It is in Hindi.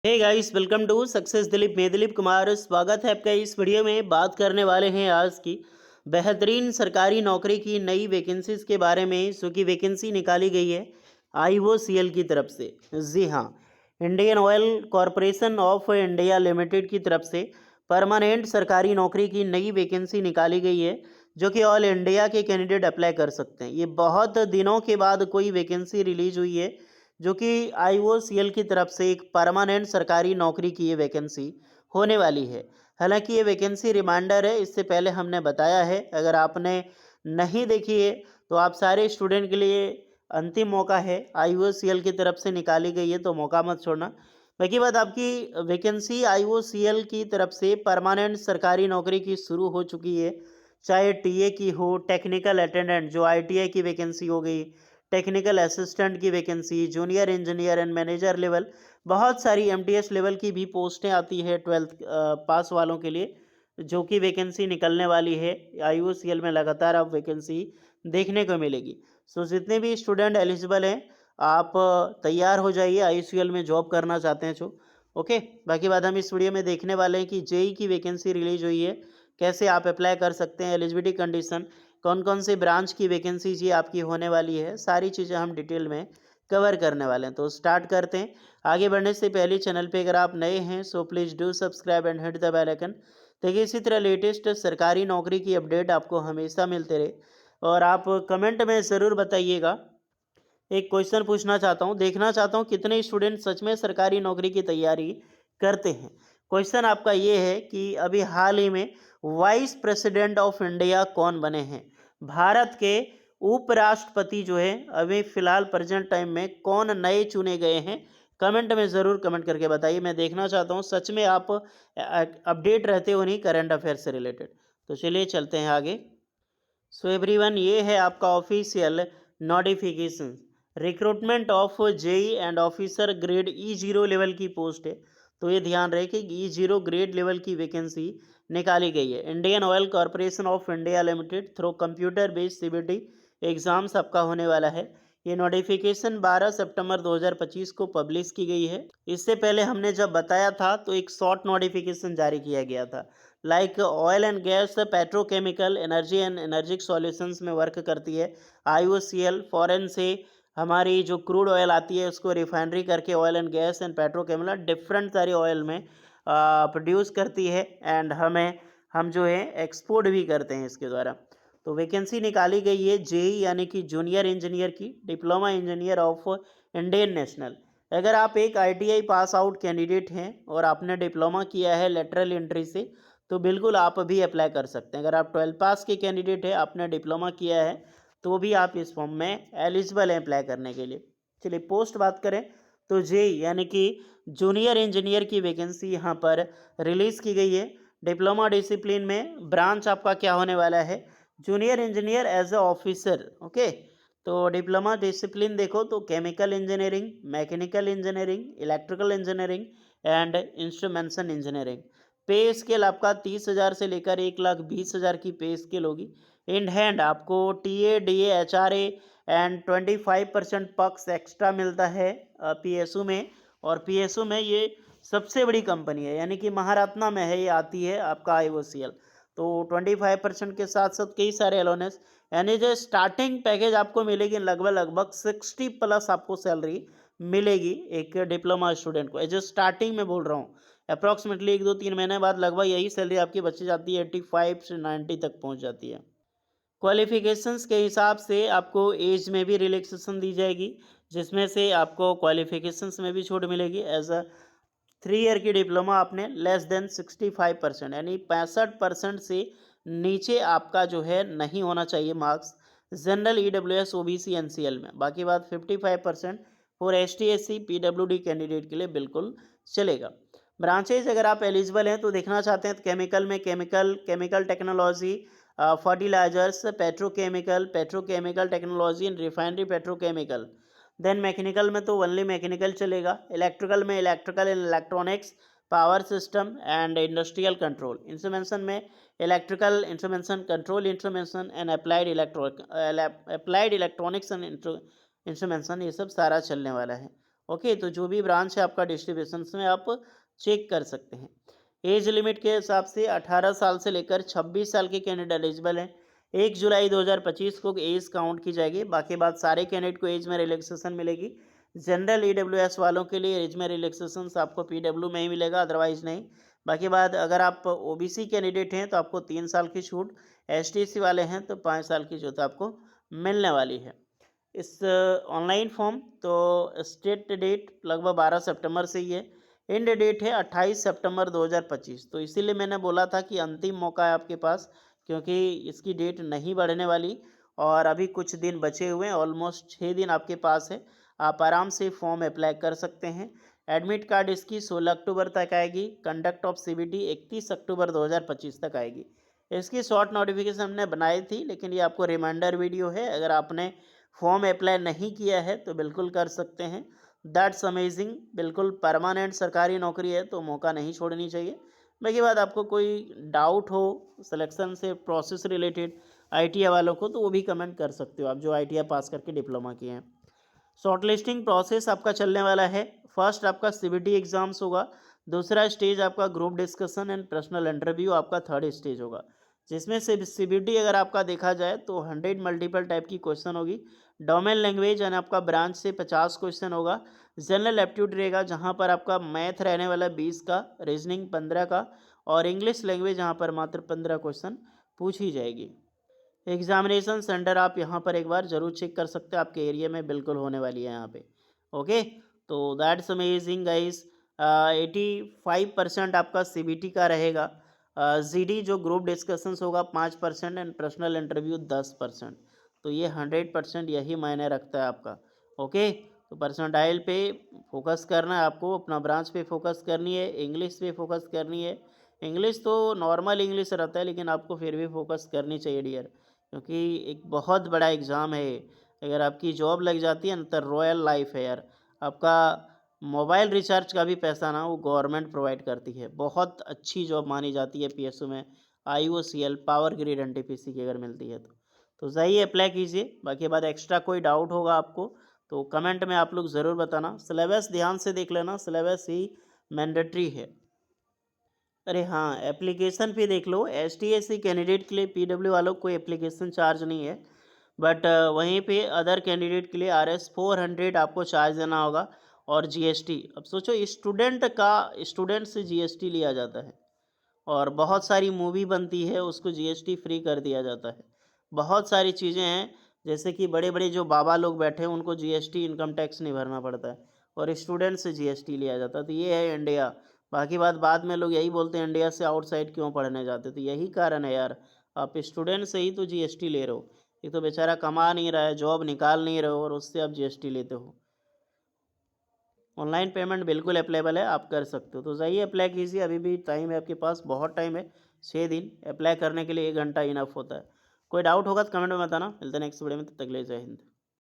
Hey guys, welcome to success Dilip. मैं दिलीप कुमार, स्वागत है आपका। इस वीडियो में बात करने वाले हैं आज की बेहतरीन सरकारी नौकरी की नई वैकेंसीज के बारे में। जो कि वैकेंसी निकाली गई है आईओसीएल की तरफ से। जी हाँ, Indian Oil Corporation of India limited की तरफ से परमानेंट सरकारी नौकरी की नई वैकेंसी निकाली गई है, जो कि ऑल इंडिया के कैंडिडेट अप्लाई कर सकते हैं। ये बहुत दिनों के बाद कोई वैकेंसी रिलीज हुई है, जो कि आईओसीएल की तरफ से एक परमानेंट सरकारी नौकरी की ये वैकेंसी होने वाली है। हालांकि ये वैकेंसी रिमाइंडर है, इससे पहले हमने बताया है। अगर आपने नहीं देखी है तो आप सारे स्टूडेंट के लिए अंतिम मौका है। आईओसीएल की तरफ से निकाली गई है तो मौका मत छोड़ना। बाकी बात, आपकी वैकेंसी आईओसीएल की तरफ से परमानेंट सरकारी नौकरी की शुरू हो चुकी है। चाहे टीए की हो, टेक्निकल अटेंडेंट जो आईटीआई की वैकेंसी हो गई, टेक्निकल असिस्टेंट की vacancy, junior engineer and manager level, बहुत सारी एमटीएस लेवल की भी पोस्टें आती है 12th पास वालों के लिए, जो कि वैकेंसी निकलने वाली है। आईओसीएल में लगातार अब वैकेंसी देखने को मिलेगी। सो जितने भी स्टूडेंट एलिजिबल हैं, आप तैयार हो जाइए आईओसीएल में जॉब करना चाहते हैं जो। ओके, बाकी बात हम इस वीडियो में देखने वाले हैं कि जेई की वैकेंसी रिलीज हुई है, कैसे आप अप्लाई कर सकते हैं, एलिजिबिलिटी कंडीशन, कौन कौन से ब्रांच की वैकेंसीज ये आपकी होने वाली है, सारी चीज़ें हम डिटेल में कवर करने वाले हैं। तो स्टार्ट करते हैं। आगे बढ़ने से पहले चैनल पे अगर आप नए हैं so please do subscribe and hit the bell icon, ताकि इसी तरह लेटेस्ट सरकारी नौकरी की अपडेट आपको हमेशा मिलते रहे। और आप कमेंट में ज़रूर बताइएगा। एक क्वेश्चन पूछना चाहता हूँ, देखना चाहता हूँ कितने स्टूडेंट सच में सरकारी नौकरी की तैयारी करते हैं। क्वेश्चन आपका ये है कि अभी हाल ही में वाइस प्रेसिडेंट ऑफ इंडिया कौन बने हैं। भारत के उपराष्ट्रपति जो है अभी फिलहाल प्रेजेंट टाइम में कौन नए चुने गए हैं। कमेंट में ज़रूर कमेंट करके बताइए। मैं देखना चाहता हूँ सच में आप अपडेट रहते हो नहीं करंट अफेयर से रिलेटेड। तो चलिए चलते हैं आगे। सो एवरीवन, ये है आपका official notification. Recruitment of JE and officer grade ई0 लेवल की पोस्ट है। तो ये ध्यान रहे कि ई0 ग्रेड लेवल की वैकेंसी निकाली गई है। Indian Oil Corporation of India Limited through computer based CBT exams आपका होने वाला है। ये नोटिफिकेशन 12 सितंबर 2025 को पब्लिश की गई है। इससे पहले हमने जब बताया था तो एक शॉर्ट नोटिफिकेशन जारी किया गया था। Like oil and gas, petrochemical, energy and energic solutions में वर्क करती है आईओसीएल। फॉरेन से हमारी जो क्रूड ऑयल आती है उसको रिफाइनरी करके oil and gas and petrochemical different सारी ऑयल में प्रोड्यूस करती है, एंड हम जो है एक्सपोर्ट भी करते हैं इसके द्वारा। तो वैकेंसी निकाली गई है जेई यानी कि जूनियर इंजीनियर की, diploma engineer of Indian national. अगर आप एक आईटीआई पास आउट कैंडिडेट हैं और आपने डिप्लोमा किया है लेटरल एंट्री से, तो बिल्कुल आप भी अप्लाई कर सकते हैं। अगर आप 12 पास के कैंडिडेट हैं, आपने डिप्लोमा किया है, तो भी आप इस फॉर्म में एलिजिबल हैं अप्लाई करने के लिए। चलिए पोस्ट बात करें तो जेई यानी कि जूनियर इंजीनियर की वैकेंसी यहाँ पर रिलीज़ की गई है। डिप्लोमा डिसिप्लिन में ब्रांच आपका क्या होने वाला है, junior engineer as a officer. Okay, तो डिप्लोमा डिसिप्लिन देखो तो chemical engineering, mechanical engineering, electrical engineering and instrumentation engineering. Pay scale आपका 30,000 से लेकर 1,20,000 की पे स्केल होगी। इन हैंड आपको TA, DA, HRA and 25% perks extra मिलता है पीएसयू में। और पीएसयू में ये सबसे बड़ी कंपनी है, यानी कि महारत्ना में है, ये आती है आपका आईओसीएल। तो 25% के साथ साथ कई सारे अलोनेस, यानी जो स्टार्टिंग पैकेज आपको मिलेगी लगभग लगभग 60 प्लस आपको सैलरी मिलेगी एक डिप्लोमा स्टूडेंट को। जो स्टार्टिंग में बोल रहा हूँ, अप्रॉक्सीमेटली 1-2-3 महीने बाद लगभग यही सैलरी आपकी बची जाती है, 85 से 90 तक पहुँच जाती है। क्वालिफिकेशंस के हिसाब से आपको एज में भी रिलैक्सेशन दी जाएगी, जिसमें से आपको क्वालिफिकेशंस में भी छूट मिलेगी। एज अ 3 ईयर की डिप्लोमा आपने लेस देन 65%, यानी 65% से नीचे आपका जो है नहीं होना चाहिए marks general, EWS, OBC, NCL में। बाकी बात 55% for ST, SC, PWD candidate के लिए बिल्कुल चलेगा। ब्रांचेज अगर आप एलिजिबल हैं तो देखना चाहते हैं तो केमिकल में chemical technology, fertilisers, petrochemical technology and refinery petrochemical. Then mechanical में तो ओनली मैकेनिकल चलेगा। इलेक्ट्रिकल में electrical and electronics, power system and industrial control. Instrumentation में electrical instrumentation, control instrumentation and applied electronics and instrumentation, ये सब सारा चलने वाला है। ओके, तो जो भी ब्रांच है आपका डिस्ट्रीब्यूशंस में आप चेक कर सकते हैं। एज लिमिट के हिसाब से 18 साल से लेकर 26 साल के कैंडिडेट एलिजिबल हैं। 1 जुलाई 2025 को एज काउंट की जाएगी। बाकी बात सारे कैंडिडेट को एज में रिलैक्सेशन मिलेगी। जनरल ईडब्ल्यूएस वालों के लिए एज में रिलैक्सेशन आपको पीडब्ल्यू में ही मिलेगा, अदरवाइज नहीं। बाकी बात अगर आप ओबीसी कैंडिडेट हैं तो आपको 3 साल की छूट, एसटीसी वाले हैं तो 5 साल की छूट आपको मिलने वाली है। इस ऑनलाइन फॉर्म तो स्टेट डेट लगभग 12 सितंबर से ही है। एंड डेट है 28 सितंबर 2025। तो इसीलिए मैंने बोला था कि अंतिम मौका है आपके पास, क्योंकि इसकी डेट नहीं बढ़ने वाली और अभी कुछ दिन बचे हुए हैं, ऑलमोस्ट 6 दिन आपके पास है। आप आराम से फॉर्म अप्लाई कर सकते हैं। एडमिट कार्ड इसकी 16 अक्टूबर तक आएगी। कंडक्ट ऑफ सीबीटी 31 अक्टूबर 2025 तक आएगी। इसकी शॉर्ट नोटिफिकेशन हमने बनाई थी, लेकिन ये आपको रिमाइंडर वीडियो है। अगर आपने फॉर्म अप्लाई नहीं किया है तो बिल्कुल कर सकते हैं। दैट्स अमेजिंग, बिल्कुल परमानेंट सरकारी नौकरी है तो मौका नहीं छोड़नी चाहिए। बाकी बात आपको कोई डाउट हो सिलेक्शन से प्रोसेस रिलेटेड आईटीआई वालों को, तो वो भी कमेंट कर सकते हो आप, जो आईटीआई पास करके डिप्लोमा किए हैं। शॉर्टलिस्टिंग प्रोसेस आपका चलने वाला है। फर्स्ट आपका सीबीटी एग्जाम्स होगा। दूसरा स्टेज आपका group discussion and personal interview आपका थर्ड स्टेज होगा, जिसमें से सीबीटी अगर आपका देखा जाए तो 100 मल्टीपल टाइप की क्वेश्चन होगी। डोमेन लैंग्वेज यानी आपका ब्रांच से 50 क्वेश्चन होगा। जनरल एप्टीट्यूड रहेगा जहाँ पर आपका मैथ रहने वाला 20 का, रीजनिंग 15 का, और इंग्लिश लैंग्वेज यहाँ पर मात्र 15 क्वेश्चन पूछी जाएगी। एग्जामिनेशन सेंटर आप यहाँ पर एक बार ज़रूर चेक कर सकते हैं, आपके एरिया में बिल्कुल होने वाली है यहाँ पे। ओके, तो दैट्स अमेजिंग गाइस। 85% आपका सीबीटी का रहेगा। जीडी जो ग्रुप डिस्कशंस होगा 5% एंड पर्सनल इंटरव्यू 10%। तो ये 100% यही मायने रखता है आपका। ओके, तो परसेंटाइल पे फोकस करना है आपको, अपना ब्रांच पे फोकस करनी है, इंग्लिश पे फोकस करनी है। इंग्लिश तो नॉर्मल इंग्लिश रहता है, लेकिन आपको फिर भी फोकस करनी चाहिए डियर, क्योंकि एक बहुत बड़ा एग्ज़ाम है। अगर आपकी जॉब लग जाती है ना तो रॉयल लाइफ है यार। आपका मोबाइल रिचार्ज का भी पैसा ना वो गवर्नमेंट प्रोवाइड करती है। बहुत अच्छी जॉब मानी जाती है पीएसयू में। आईओसीएल, पावर ग्रिड, एनटीपीसी की अगर मिलती है तो जाइए अप्लाई कीजिए। बाकी बात एक्स्ट्रा कोई डाउट होगा आपको तो कमेंट में आप लोग ज़रूर बताना। सिलेबस ध्यान से देख लेना, सिलेबस ही मैंडेटरी है। अरे हाँ, एप्लीकेशन फ़ी देख लो। एसटी/एससी कैंडिडेट के लिए पीडब्ल्यू वालों को कोई एप्लीकेशन चार्ज नहीं है, बट वहीं पे अदर कैंडिडेट के लिए आरएस 400 आपको चार्ज देना होगा और जीएसटी। अब सोचो स्टूडेंट से जीएसटी लिया जाता है, और बहुत सारी मूवी बनती है उसको जीएसटी फ्री कर दिया जाता है। बहुत सारी चीज़ें हैं, जैसे कि बड़े बड़े जो बाबा लोग बैठे हैं उनको जीएसटी इनकम टैक्स नहीं भरना पड़ता है, और स्टूडेंट से जीएसटी लिया जाता है। तो ये है इंडिया। बाकी बात बाद में लोग यही बोलते हैं इंडिया से आउटसाइड क्यों पढ़ने जाते, तो यही कारण है यार। आप स्टूडेंट से ही तो जीएसटी ले रहे हो। एक तो बेचारा कमा नहीं रहा है, जॉब निकाल नहीं रहे हो, और उससे आप जीएसटी लेते हो। ऑनलाइन पेमेंट बिल्कुल अवेलेबल है, आप कर सकते हो। तो जाइए अप्लाई कीजिए, अभी भी टाइम है आपके पास, बहुत टाइम है। 6 दिन अप्लाई करने के लिए 1 घंटा इनफ होता है। कोई डाउट होगा तो कमेंट में बताना। मिलते हैं नेक्स्ट वीडियो में, तब तक के लिए जय हिंद।